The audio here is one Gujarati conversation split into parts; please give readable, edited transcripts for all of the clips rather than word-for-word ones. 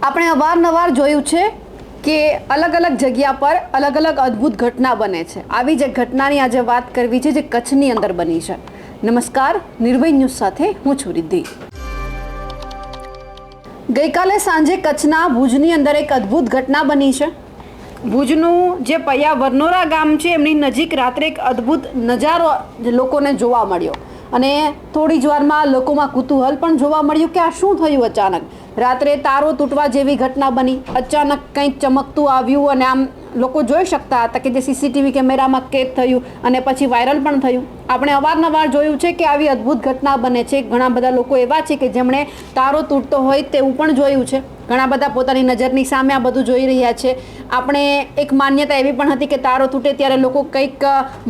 આપણે અવારનવાર જોયું છે કે અલગ અલગ જગ્યા પર અલગ અલગ અદ્ભુત ઘટના બને છે। આવી જ ઘટનાની આજે વાત કરવી છે જે કચ્છની અંદર બની છે। નમસ્કાર, નિર્ભય ન્યૂઝ સાથે હું છું રિદ્ધિ। ગઈકાલે સાંજે કચ્છના ભુજની અંદર એક અદ્ભુત ઘટના બની છે। ભુજનું જે પૈયા વરનોરા ગામ છે એમની નજીક રાત્રે એક અદ્ભુત નજારો લોકોને જોવા મળ્યો અને થોડી જ વારમાં લોકોમાં કુતૂહલ પણ જોવા મળ્યું કે આ શું થયું। અચાનક રાત્રે તારો તૂટવા જેવી ઘટના બની। અચાનક કંઈક ચમકતું આવ્યું અને આમ લોકો જોઈ શકતા હતા કે જે સીસીટીવી કેમેરામાં કેદ થયું અને પછી વાયરલ પણ થયું। આપણે અવારનવાર જોયું છે કે આવી અદ્ભુત ઘટના બને છે। ઘણા બધા લોકો એવા છે કે જેમણે તારો તૂટતો હોય તેવું પણ જોયું છે। ઘણા બધા પોતાની નજરની સામે આ બધું જોઈ રહ્યા છે। આપણે એક માન્યતા એવી પણ હતી કે તારો તૂટે ત્યારે લોકો કંઈક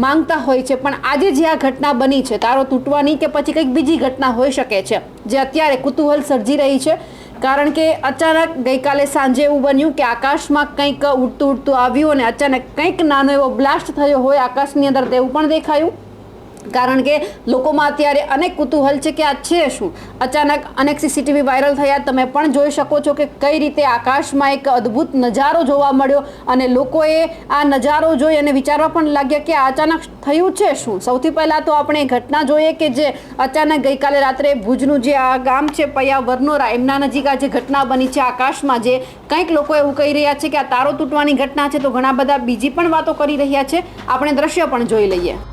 માંગતા હોય છે, પણ આજે જે આ ઘટના બની છે તારો તૂટવાની કે પછી કંઈક બીજી ઘટના હોઈ શકે છે જે અત્યારે કુતૂહલ સર્જી રહી છે। કારણ કે અચાનક ગઈકાલે સાંજે એવું બન્યું કે આકાશમાં કંઈક ઉડતું ઉડતું આવ્યું અને અચાનક કંઈક નાનો એવો બ્લાસ્ટ થયો હોય આકાશની અંદર તેવું પણ દેખાયું। કારણ કે લોકોમાં અત્યારે અનેક કુતૂહલ છે કે આ છે શું। અચાનક અનેક સીસીટીવી વાયરલ થયા, તમે પણ જોઈ શકો છો કે કઈ રીતે આકાશમાં એક અદ્ભુત નજારો જોવા મળ્યો અને લોકોએ આ નજારો જોઈ અને વિચારવા પણ લાગ્યા કે આ અચાનક થયું છે શું। સૌથી પહેલાં તો આપણે ઘટના જોઈએ કે જે અચાનક ગઈકાલે રાત્રે ભુજનું જે આ ગામ છે પૈયા વરનોરા એમના નજીક આ જે ઘટના બની છે આકાશમાં, જે કંઈક લોકો એવું કહી રહ્યા છે કે આ તારો તૂટવાની ઘટના છે, તો ઘણા બધા બીજી પણ વાતો કરી રહ્યા છે। આપણે દ્રશ્ય પણ જોઈ લઈએ।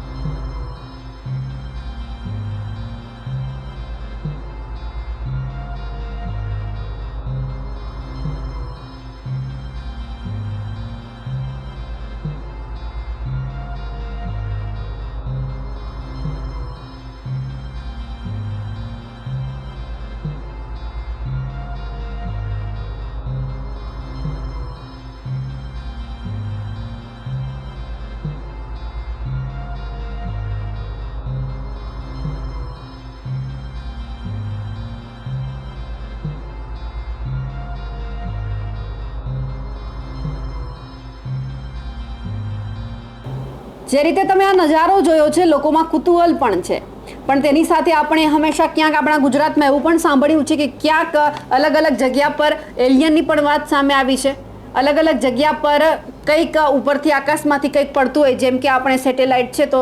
જે રીતે તમે આ નજારો જોયો છે લોકોમાં કુતૂહલ પણ છે, પણ તેની સાથે આપણે હંમેશા ક્યાંક આપણા ગુજરાતમાં એવું પણ સાંભળ્યું છે કે ક્યાંક અલગ અલગ જગ્યા પર એલિયનની પણ વાત સામે આવી છે। અલગ અલગ જગ્યા પર કંઈક ઉપરથી આકાશમાંથી કંઈક પડતું હોય, જેમ કે આપણે સેટેલાઇટ છે તો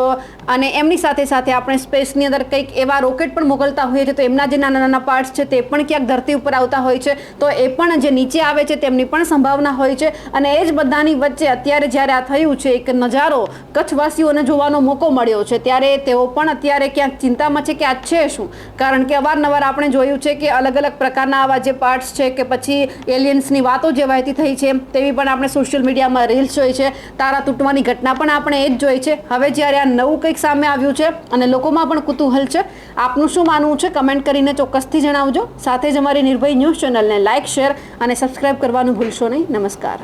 અને એમની સાથે સાથે આપણે સ્પેસની અંદર કંઈક એવા રોકેટ પણ મોકલતા હોઈએ છીએ તો એમના જે નાના નાના પાર્ટ્સ છે તે પણ ક્યાંક ધરતી ઉપર આવતા હોય છે, તો એ પણ જે નીચે આવે છે તેમની પણ સંભાવના હોય છે। અને એ જ બધાની વચ્ચે અત્યારે જ્યારે આ થયું છે એક નજારો કચ્છવાસીઓને જોવાનો મોકો મળ્યો છે, ત્યારે તેઓ પણ અત્યારે ક્યાંક ચિંતામાં છે કે આ છે શું। કારણ કે અવારનવાર આપણે જોયું છે કે અલગ અલગ પ્રકારના આવા જે પાર્ટ્સ છે કે પછી એલિયન્સની વાતો જે વહેતી થઈ છે તેવી પણ આપણે સોશિયલ મીડિયામાં રીલ્સ જોઈ છે। તારા તૂટવાની ઘટના પણ આપણે એ જ જોઈ છે। હવે જ્યારે આ નવું કંઈક સામે આવ્યું છે અને લોકોમાં પણ કુતૂહલ છે, આપનું શું માનવું છે કમેન્ટ કરીને ચોક્કસથી જણાવજો। સાથે જ અમારી નિર્ભય ન્યૂઝ ચેનલને લાઇક, શેર અને સબસ્ક્રાઇબ કરવાનું ભૂલશો નહીં। નમસ્કાર।